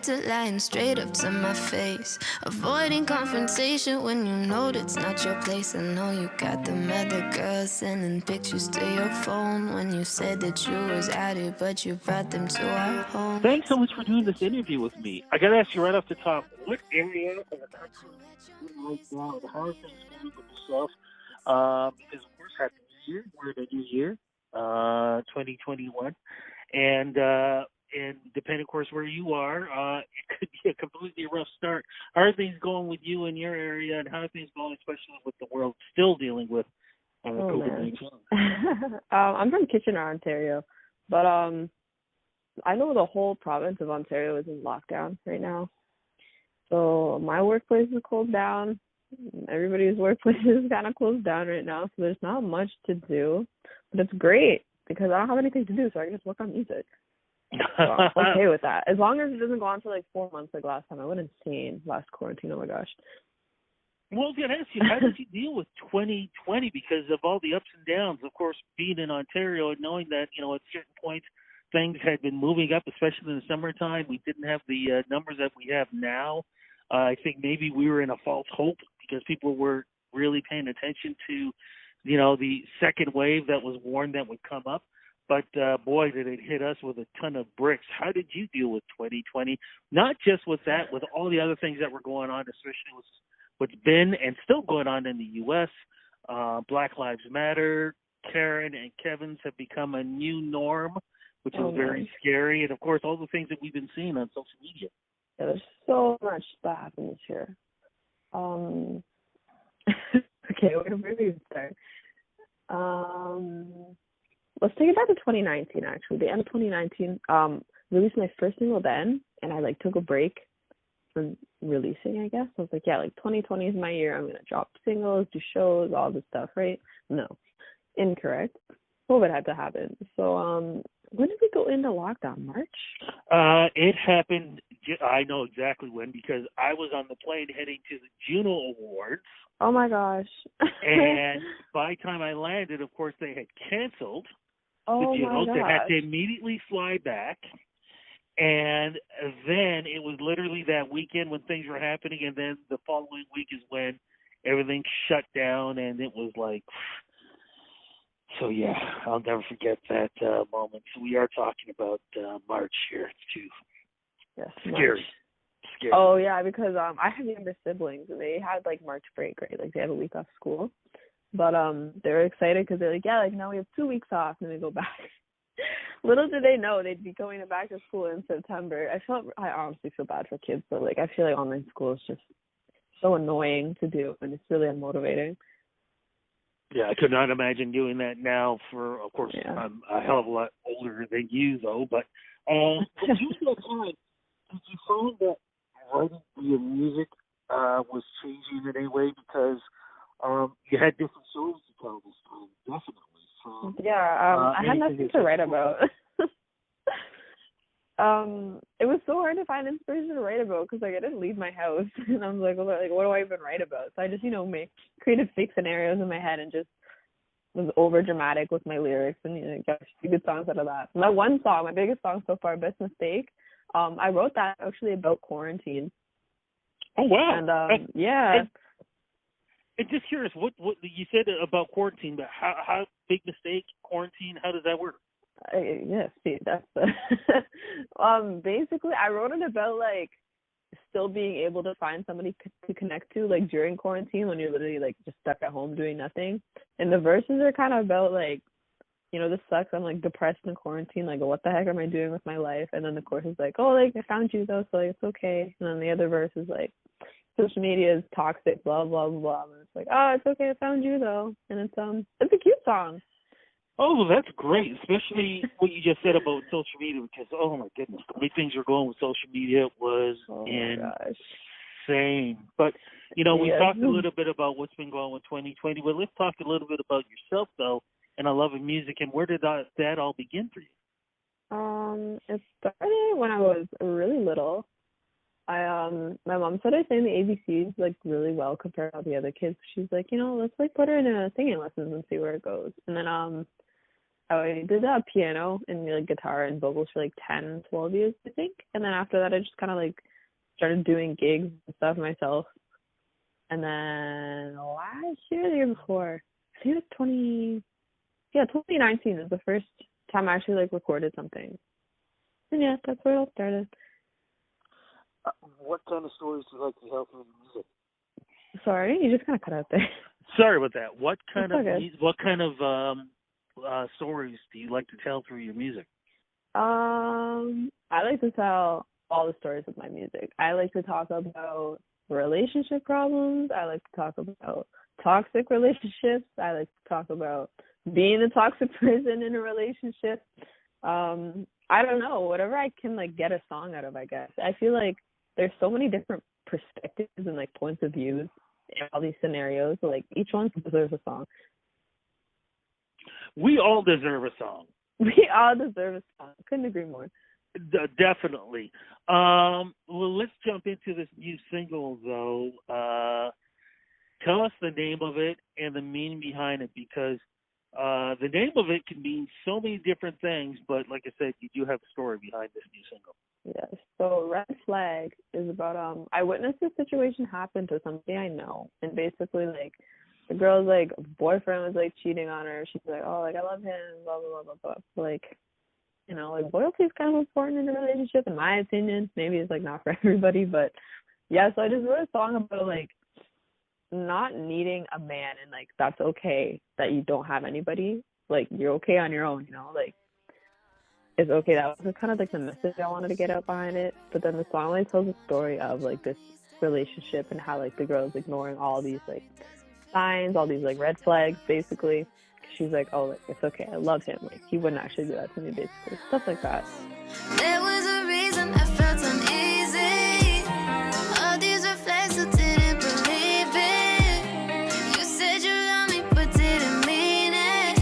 to lying straight up to my face. Avoiding confrontation when you know that's not your place. I know you got them other girls sending pictures to your phone when you said that you was at it, but you brought them to our home. Thanks so much for doing this interview with me. I got to ask you right off the top, what area of the country are you in right now, and how are things going with yourself? Because, of course, Happy New Year. We're in a new year, 2021. And depending, of course, where you are, it could be a completely rough start. How are things going with you in your area, and how are things going, especially with the world still dealing with COVID-19? I'm from Kitchener, Ontario, but I know the whole province of Ontario is in lockdown right now. So my workplace is closed down. Everybody's workplace is kind of closed down right now, so there's not much to do. But it's great because I don't have anything to do, so I can just work on music. So I'm okay with that. As long as it doesn't go on for like 4 months like last time. I went insane last quarantine. Oh my gosh. Well, I was going to ask you, how did you deal with 2020 because of all the ups and downs? Of course, being in Ontario and knowing that, at certain points things had been moving up, especially in the summertime. We didn't have the numbers that we have now. I think maybe we were in a false hope because people were really paying attention to, the second wave that was warned that would come up. But, boy, did it hit us with a ton of bricks. How did you deal with 2020? Not just with that, with all the other things that were going on, especially with what's been and still going on in the U.S. Black Lives Matter, Karen and Kevin's have become a new norm, which is very scary. And, of course, all the things that we've been seeing on social media. Yeah, there's so much that happens here. Okay, where do we start? Let's take it back to 2019, actually. The end of 2019, released my first single then, and I, took a break from releasing, I guess. I was like, 2020 is my year. I'm going to drop singles, do shows, all this stuff, right? No. Incorrect. COVID had to happen. So, when did we go into lockdown? March? It happened, I know exactly when, because I was on the plane heading to the Juno Awards. Oh, my gosh. And by the time I landed, of course, they had canceled the Junos. They had to immediately fly back. And then it was literally that weekend when things were happening, and then the following week is when everything shut down, and it was like... So, yeah, I'll never forget that moment. So we are talking about March here, too. Yes, Scary. Oh, yeah, because I have younger siblings, and they had, March break, right? They had a week off school. But they were excited because they're like, now we have 2 weeks off, and they go back. Little did they know they'd be going back to school in September. I honestly feel bad for kids, but, I feel like online school is just so annoying to do, and it's really unmotivating. Yeah, I could not imagine doing that now of course, I'm a hell of a lot older than you, though. But did you find that writing your music was changing in any way? Because you had different stories to tell this time, definitely. So, I had nothing to write about. It was so hard to find inspiration to write about because, I didn't leave my house. And I was like, what do I even write about? So I just, created fake scenarios in my head and just was over dramatic with my lyrics and, got a few good songs out of that. My one song, my biggest song so far, Best Mistake, I wrote that actually about quarantine. Oh, wow. And, yeah. And just curious, what you said about quarantine, but how big mistake, quarantine, how does that work? See, that's the basically I wrote it about still being able to find somebody to connect to during quarantine when you're literally just stuck at home doing nothing. And the verses are kind of about this sucks, I'm depressed in quarantine, what the heck am I doing with my life? And then the chorus is I found you though, so it's okay. And then the other verse is social media is toxic, blah blah blah, and it's it's okay, I found you though. And it's a cute song. Oh, that's great, especially what you just said about social media, because, oh, my goodness, the way things are going with social media was insane. But, we talked a little bit about what's been going with 2020, but let's talk a little bit about yourself, though, and a love of music, and where did that all begin for you? It started when I was really little. My mom said I sang the ABCs, really well compared to all the other kids. She's like, let's, put her in a singing lessons and see where it goes. And then, I did piano and like guitar and vocals for like 10, 12 years, I think. And then after that, I just kind of like started doing gigs and stuff myself. And then last year, the year before, I think it was 2019 was the first time I actually like recorded something. And yeah, that's where it all started. What kind of stories do you like to tell through your music? Sorry, you just kind of cut out there. Sorry about that. What kind That's of all good. stories do you like to tell through your music? I like to tell all the stories of my music. I like to talk about relationship problems. I like to talk about toxic relationships. I like to talk about being a toxic person in a relationship. I don't know, whatever I can like get a song out of, I guess. I feel like there's so many different perspectives and like points of views in all these scenarios. So, like each one deserves a song. We all deserve a song. We all deserve a song. Couldn't agree more. Definitely. Well, let's jump into this new single, though. Tell us the name of it and the meaning behind it, because the name of it can mean so many different things, but like I said, you do have a story behind this new single. Yes. So Red Flag is about I witnessed this situation happen to somebody I know, and basically like the girl's like boyfriend was like cheating on her. She's like, oh, like I love him, blah blah blah blah blah. Like, you know, like loyalty is kind of important in a relationship, in my opinion. Maybe it's like not for everybody, but yeah. So I just wrote a song about like not needing a man, and like that's okay that you don't have anybody. Like you're okay on your own, you know, like it's okay. That was kind of like the message I wanted to get out behind it. But then the song like tells a story of like this relationship and how like the girl is ignoring all these like signs, all these like red flags, basically. She's like, oh, like, it's okay, I love him. Like he wouldn't actually do that to me, basically, stuff like that. There was a reason I felt uneasy. All these reflects I didn't believe it. You said you loved me but didn't mean it.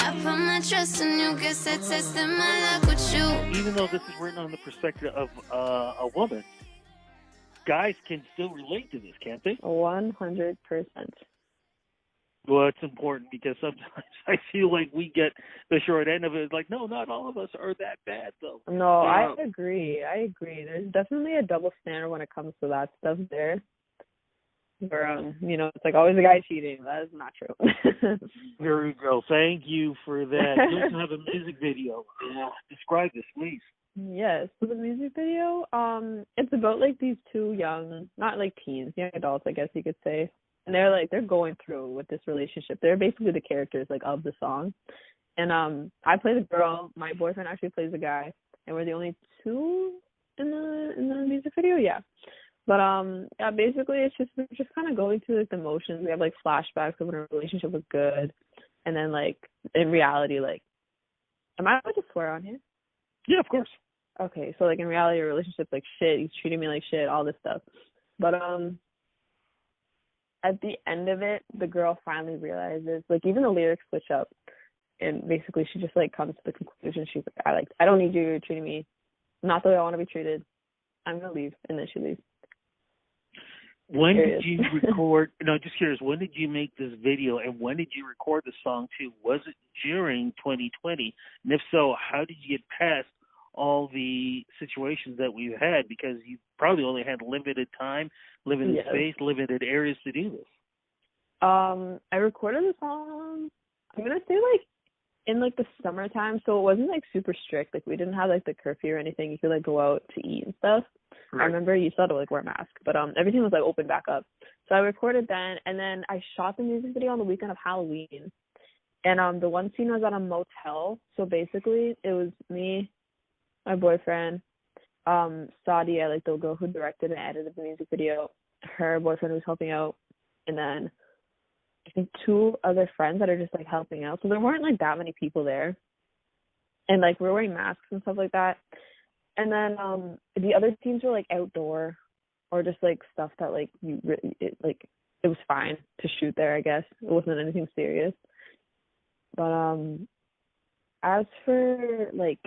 I put my trust in you, guess I tested my luck with you. Even though this is written on the perspective of a woman, guys can still relate to this, can't they? 100%. Well, it's important because sometimes I feel like we get the short end of it. It's like, no, not all of us are that bad, though. No, I agree. There's definitely a double standard when it comes to that stuff there. Where, you know, it's like always a guy cheating. That is not true. There you go. Thank you for that. You also have a music video. Describe this, please. Yes. So the music video, it's about like these two young, not like teens, young adults, I guess you could say. And they're going through with this relationship. They're basically the characters like of the song. And I play the girl, my boyfriend actually plays the guy, and we're the only two in the music video, yeah. But yeah, basically it's just we're just kind of going through like the motions. We have like flashbacks of when our relationship was good, and then like in reality, like, am I allowed to swear on here? Yeah, of course. Okay, so like in reality, our relationship's like shit. He's treating me like shit, all this stuff. But at the end of it, the girl finally realizes, like, even the lyrics switch up, and basically she just like comes to the conclusion. She's like, I don't need you. You're treating me not the way I want to be treated. I'm gonna leave, and then she leaves. When did you record? No, just curious. When did you make this video, and when did you record the song too? Was it during 2020? And if so, how did you get past all the situations that we've had? Because you probably only had limited time, limited space, limited areas to do this. I recorded the song, I'm gonna say like in like the summertime, so it wasn't like super strict. Like we didn't have like the curfew or anything. You could like go out to eat and stuff. Right. I remember you still had to like wear a mask, but everything was like open back up. So I recorded then, and then I shot the music video on the weekend of Halloween. And the one scene was at a motel. So basically it was me, my boyfriend, Sadia, like the girl who directed and edited the music video, her boyfriend was helping out, and then I think two other friends that are just like helping out. So there weren't like that many people there, and like we're wearing masks and stuff like that. And then the other teams were like outdoor, or just like stuff that like it was fine to shoot there. I guess it wasn't anything serious. But as for like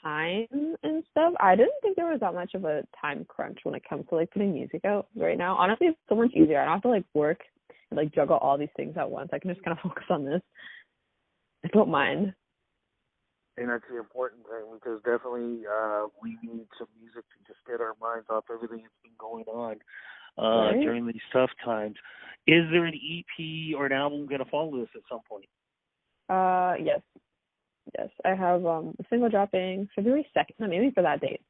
time and stuff, I didn't think there was that much of a time crunch when it comes to like putting music out right now. Honestly, it's so much easier. I don't have to like work and like juggle all these things at once. I can just kind of focus on this. I don't mind. And that's the important thing, because definitely we need some music to just get our minds off everything that's been going on Right? during these tough times. Is there an EP or an album going to follow this at some point? Yes. Yes. I have a single dropping February 2nd, I'm aiming for that date.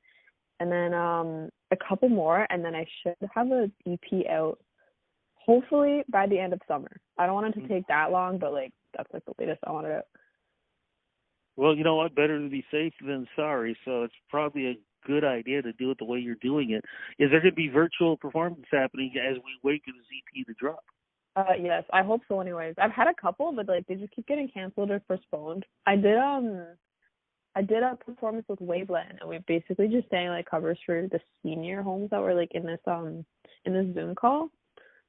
And then a couple more, and then I should have an EP out hopefully by the end of summer. I don't want it to take that long, but like that's like the latest I want it out. Well, you know what? Better to be safe than sorry. So it's probably a good idea to do it the way you're doing it. Is there going to be virtual performance happening as we wait for this EP to drop? Yes, I hope so. Anyways, I've had a couple, but like they just keep getting canceled or postponed. I did a performance with Waveland, and we basically just sang like covers for the senior homes that were like in this Zoom call.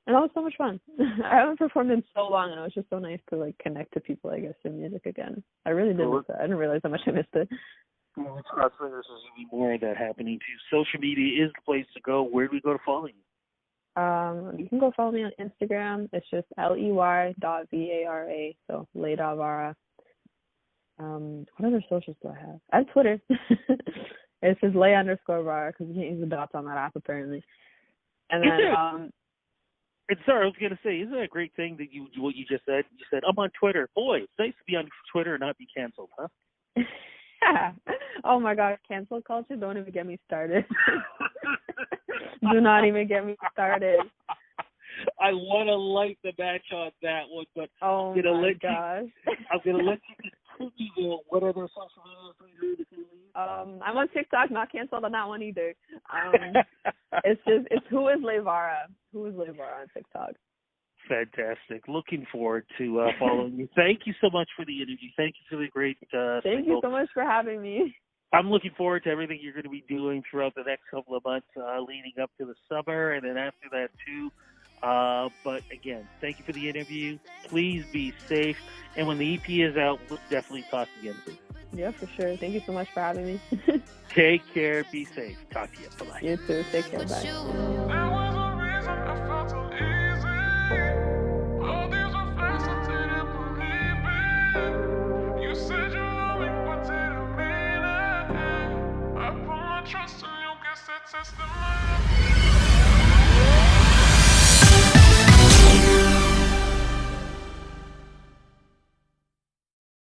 And that was so much fun. I haven't performed in so long, and it was just so nice to like connect to people, I guess, in music again. I really did miss it. I didn't realize how much I missed it. Well, let's cross fingers there's going to be more of that happening too. Social media is the place to go. Where do we go to follow you? You can go follow me on Instagram. It's just ley.vara, so ley.vara. What other socials do I have? I have Twitter. It's just ley_vara, because you can't use the dots on that app apparently. And then And sorry, I was going to say, isn't that a great thing that what you just said? You said, I'm on Twitter. Boy, it's nice to be on Twitter and not be canceled, huh? Yeah. Oh my gosh, cancel culture, don't even get me started. Do not even get me started. I want to light the match on that one, but oh I'm gonna my let gosh. I'm going to let you continue. What other social media do you use? I'm on TikTok, not canceled on that one either. It's Who is Vara? Who is Vara on TikTok? Fantastic. Looking forward to following you. Thank you so much for the interview. Thank you for the great Thank you so much for having me. I'm looking forward to everything you're going to be doing throughout the next couple of months leading up to the summer, and then after that too. But again, thank you for the interview. Please be safe. And when the EP is out, we'll definitely talk again soon. Yeah, for sure. Thank you so much for having me. Take care. Be safe. Talk to you. Bye-bye. You too. Take care. Bye.